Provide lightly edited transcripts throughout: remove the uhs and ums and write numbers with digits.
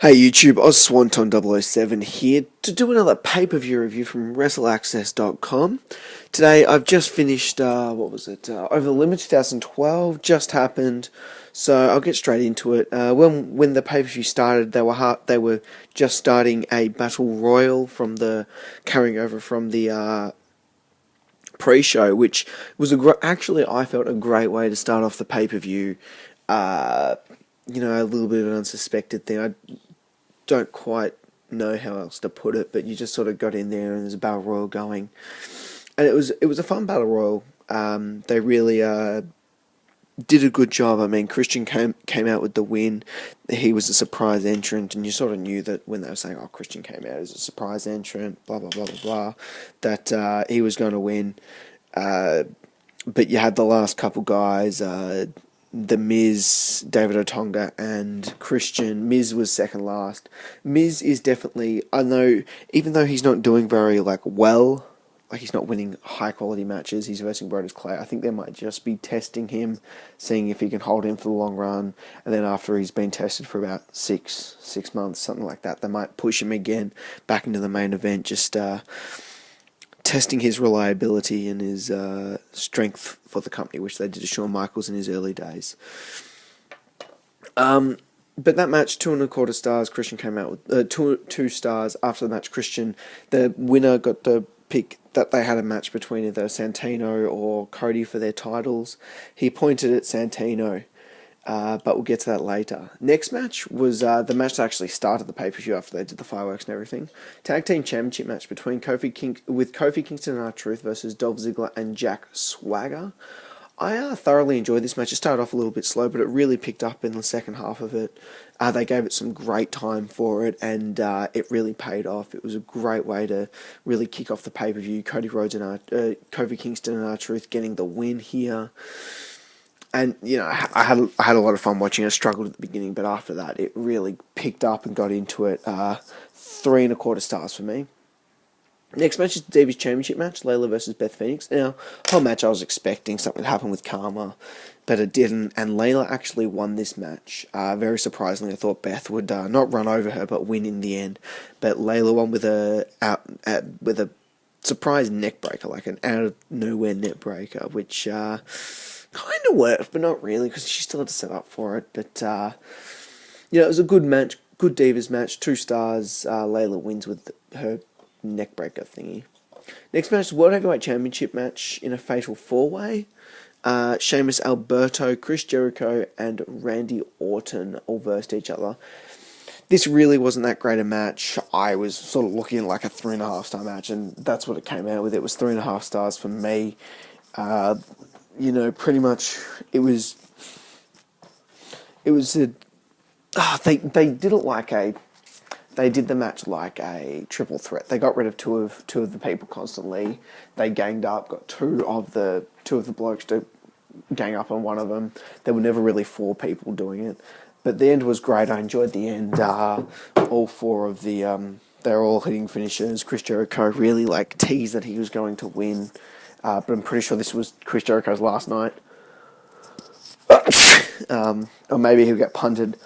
Hey YouTube, OzSwanton007 here to do another pay-per-view review from WrestleAccess.com. Today I've just finished, Over the Limit 2012, just happened, so I'll get straight into it. When the pay-per-view started, they were just starting a Battle Royal carrying over from the pre-show, which was actually I felt a great way to start off the pay-per-view. A little bit of an unsuspected thing. I don't quite know how else to put it, but you just sort of got in there and there's a battle royal going, and it was a fun battle royal. They really did a good job. I mean, Christian came out with the win. He was a surprise entrant, and you sort of knew that when they were saying, "Oh, Christian came out as a surprise entrant," blah blah blah blah blah, that he was going to win. But you had the last couple guys. The Miz, David Otunga, and Christian. Miz was second last. Miz is definitely, I know, even though he's not doing very, well, he's not winning high-quality matches, he's versing Brodus Clay, I think they might just be testing him, seeing if he can hold him for the long run, and then after he's been tested for about six months, something like that, they might push him again back into the main event, just testing his reliability and his strength for the company, which they did to Shawn Michaels in his early days. But that match, 2.25 stars. Christian came out with 2 stars. After the match, Christian, the winner, got to pick that they had a match between either Santino or Cody for their titles. He pointed at Santino, but we'll get to that later. Next match was the match that actually started the pay-per-view after they did the fireworks and everything. Tag Team Championship match between Kofi Kingston and R-Truth versus Dolph Ziggler and Jack Swagger. I thoroughly enjoyed this match. It started off a little bit slow, but it really picked up in the second half of it. They gave it some great time for it, and it really paid off. It was a great way to really kick off the pay-per-view. Kofi Kingston and R-Truth getting the win here. And, I had a lot of fun watching it. I struggled at the beginning, but after that, it really picked up and got into it. 3.25 stars for me. Next match is the Divas Championship match, Layla versus Beth Phoenix. Now, whole match I was expecting something to happen with Karma, but it didn't, and Layla actually won this match. Very surprisingly, I thought Beth would not run over her, but win in the end. But Layla won with a surprise neck breaker, like an out-of-nowhere neck breaker, which kind of worked, but not really, because she still had to set up for it. But, it was a good match, good Divas match, 2 stars. Layla wins with her neck breaker thingy. Next match is World Heavyweight Championship match in a fatal 4-way. Sheamus, Alberto, Chris Jericho, and Randy Orton all versed each other. This really wasn't that great a match. I was sort of looking at like a 3.5 star match, and that's what it came out with. It was 3.5 stars for me. Pretty much it was they did the match like a triple threat. They got rid of two of the people constantly. They ganged up, got two of the blokes to gang up on one of them. There were never really 4 people doing it. But the end was great. I enjoyed the end. All 4 of the they were all hitting finishers. Chris Jericho really teased that he was going to win. But I'm pretty sure this was Chris Jericho's last night. Or maybe he'll get punted,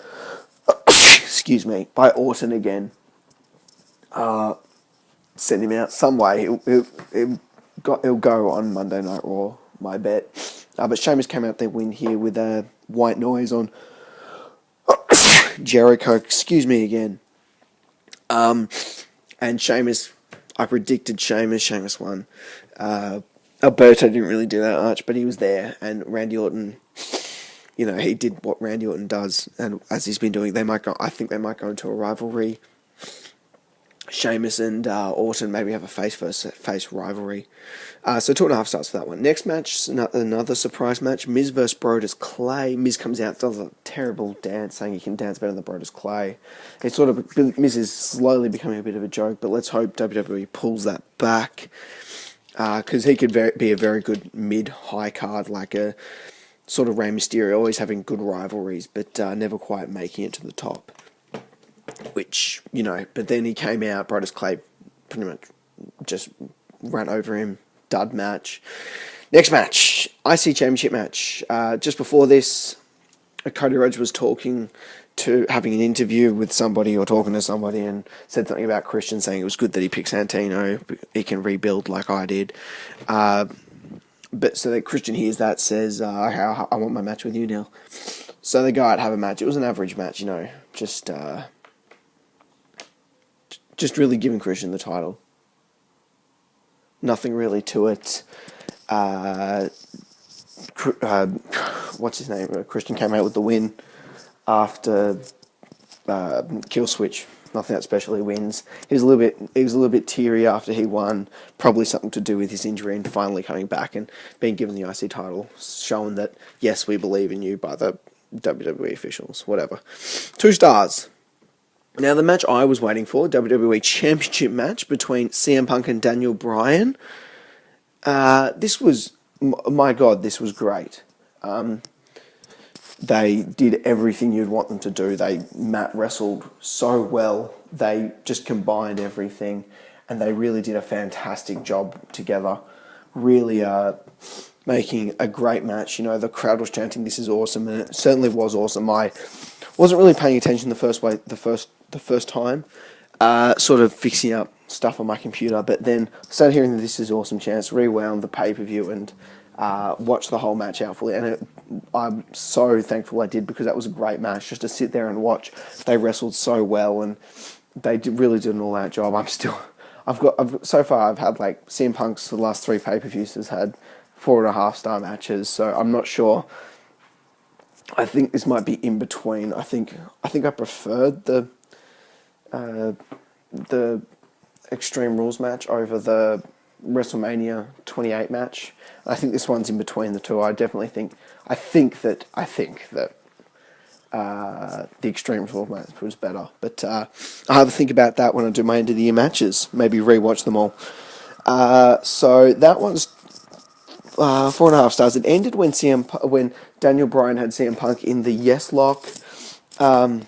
excuse me, by Orton again. Send him out some way. He'll go on Monday Night Raw, my bet. But Sheamus came out their win here with a white noise on Jericho, excuse me again. And Sheamus, I predicted Sheamus won. Alberto didn't really do that much, but he was there, and Randy Orton, he did what Randy Orton does, and as he's been doing, I think they might go into a rivalry. Sheamus and Orton maybe have a face rivalry. So 2.5 stars for that one. Next match, another surprise match, Miz versus Brodus Clay. Miz comes out, does a terrible dance, saying he can dance better than Brodus Clay. It's Miz is slowly becoming a bit of a joke, but let's hope WWE pulls that back. Because he could be a very good mid-high card, like a sort of Rey Mysterio, always having good rivalries, but never quite making it to the top. Which, but then he came out, Brodus Clay pretty much just ran over him, dud match. Next match, IC Championship match. Just before this, Cody Rhodes was talking to having an interview with somebody or talking to somebody and said something about Christian, saying it was good that he picked Santino. He can rebuild like I did. But so that Christian hears that, says, I want my match with you now. So they go out, have a match. It was an average match, just really giving Christian the title. Nothing really to it. What's his name? Christian came out with the win after kill switch. Nothing that special. He wins. He was a little bit teary after he won. Probably something to do with his injury and finally coming back and being given the IC title, showing that yes, we believe in you by the WWE officials. Whatever. 2 stars. Now the match I was waiting for, WWE Championship Match between CM Punk and Daniel Bryan. This was, my God, this was great. They did everything you'd want them to do. They mat wrestled so well. They just combined everything, and they really did a fantastic job together. Really making a great match. The crowd was chanting, "This is awesome," and it certainly was awesome. I wasn't really paying attention the first time, sort of fixing up stuff on my computer, but then started hearing the "This is awesome" chants, rewound the pay-per-view, and watched the whole match out fully, and I'm so thankful I did, because that was a great match just to sit there and watch. They wrestled so well, and they really did an all-out job. So far I've had like CM Punk's the last 3 pay-per-views has had 4.5-star matches, so I'm not sure. I think this might be in between. I think I preferred the Extreme Rules match over the WrestleMania 28 match. I think this one's in between the two. I think that the Extreme Rules match was better. But I'll have to think about that when I do my end of the year matches. Maybe rewatch them all. So that one's 4.5 stars. It ended when Daniel Bryan had CM Punk in the yes lock, and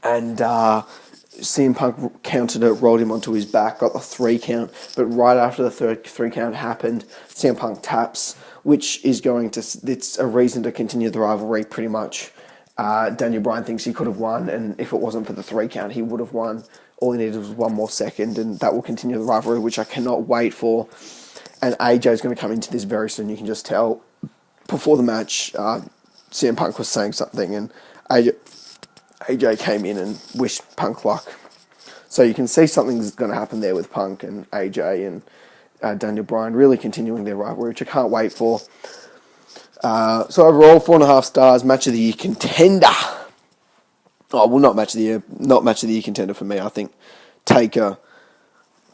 CM Punk countered it, rolled him onto his back, got the 3 count, but right after the third 3 count happened, CM Punk taps, which is it's a reason to continue the rivalry pretty much. Daniel Bryan thinks he could have won, and if it wasn't for the 3 count, he would have won. All he needed was 1 more second, and that will continue the rivalry, which I cannot wait for. And AJ is going to come into this very soon. You can just tell before the match, CM Punk was saying something, and AJ came in and wished Punk luck. So you can see something's going to happen there with Punk and AJ and Daniel Bryan really continuing their rivalry, which I can't wait for. So overall, 4.5 stars, match of the year contender. Oh, well, not match of the year contender for me. I think Taker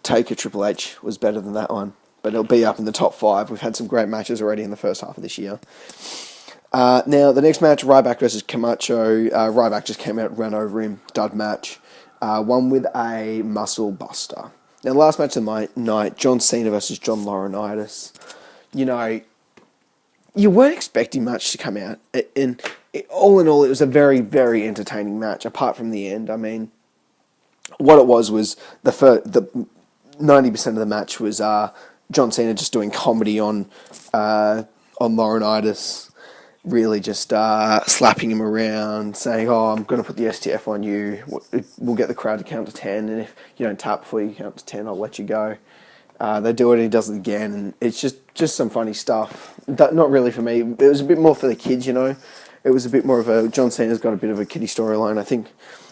Triple H was better than that one, but it'll be up in the top 5. We've had some great matches already in the first half of this year. Now, the next match, Ryback versus Camacho. Ryback just came out, ran over him, dud match. Won with a muscle buster. Now, the last match of the night, John Cena versus John Laurinaitis. You weren't expecting much to come out. And all in all, it was a very, very entertaining match, apart from the end. I mean, what it was the 90% of the match was John Cena just doing comedy on Laurinaitis, really just slapping him around, saying, "Oh, I'm going to put the STF on you. We'll get the crowd to count to 10, and if you don't tap before you count to 10, I'll let you go." They do it, and he does it again, and it's just some funny stuff. Not really for me. It was a bit more for the kids, It was a bit more of a... John Cena's got a bit of a kiddie storyline. I think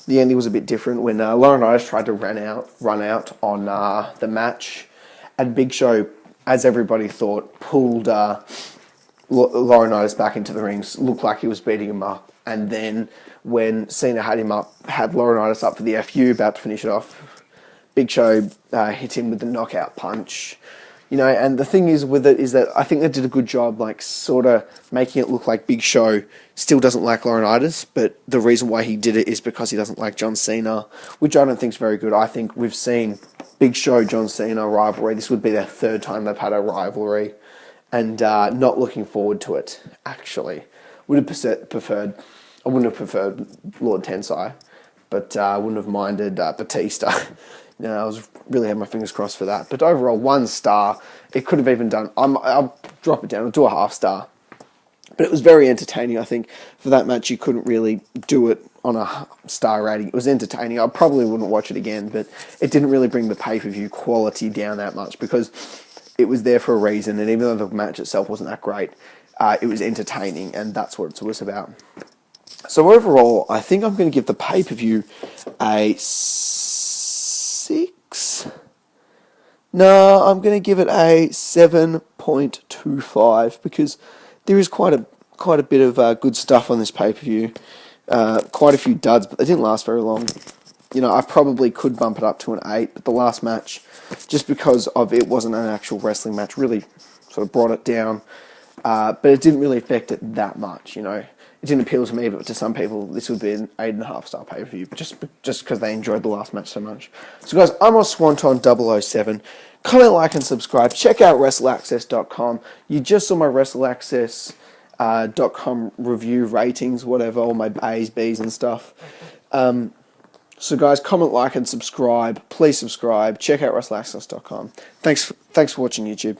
the ending was a bit different when Laurinaitis tried to run out on the match, and Big Show, as everybody thought, pulled Laurinaitis back into the rings. Looked like he was beating him up, and then when Cena had Laurinaitis up for the FU, about to finish it off, Big Show hit him with the knockout punch. And the thing is with it is that I think they did a good job, sort of making it look like Big Show still doesn't like Laurinaitis, but the reason why he did it is because he doesn't like John Cena, which I don't think is very good. I think we've seen Big Show, John Cena rivalry. This would be their 3rd time they've had a rivalry, and not looking forward to it, actually. I wouldn't have preferred Lord Tensai, but I wouldn't have minded Batista. I was really had my fingers crossed for that. But overall, 1 star. It could have even done... I'll drop it down. I'll do a 0.5 star. But it was very entertaining, I think. For that match, you couldn't really do it on a star rating. It was entertaining. I probably wouldn't watch it again, but it didn't really bring the pay-per-view quality down that much because it was there for a reason, and even though the match itself wasn't that great, it was entertaining, and that's what it was about. So overall, I think I'm going to give the pay-per-view a 6. No, I'm going to give it a 7.25 because there is quite a bit of good stuff on this pay-per-view. Quite a few duds, but they didn't last very long. You know, I probably could bump it up to an 8, but the last match, just because of it wasn't an actual wrestling match, really sort of brought it down. But it didn't really affect it that much, you know. It didn't appeal to me, but to some people, this would be an 8.5-star pay-per-view, just because they enjoyed the last match so much. So guys, I'm on Swanton 007. Comment, like, and subscribe. Check out WrestleAccess.com. You just saw my WrestleAccess.com review ratings, whatever, all my A's, B's, and stuff. So guys, comment, like, and subscribe. Please subscribe. Check out WrestleAccess.com. Thanks for watching YouTube.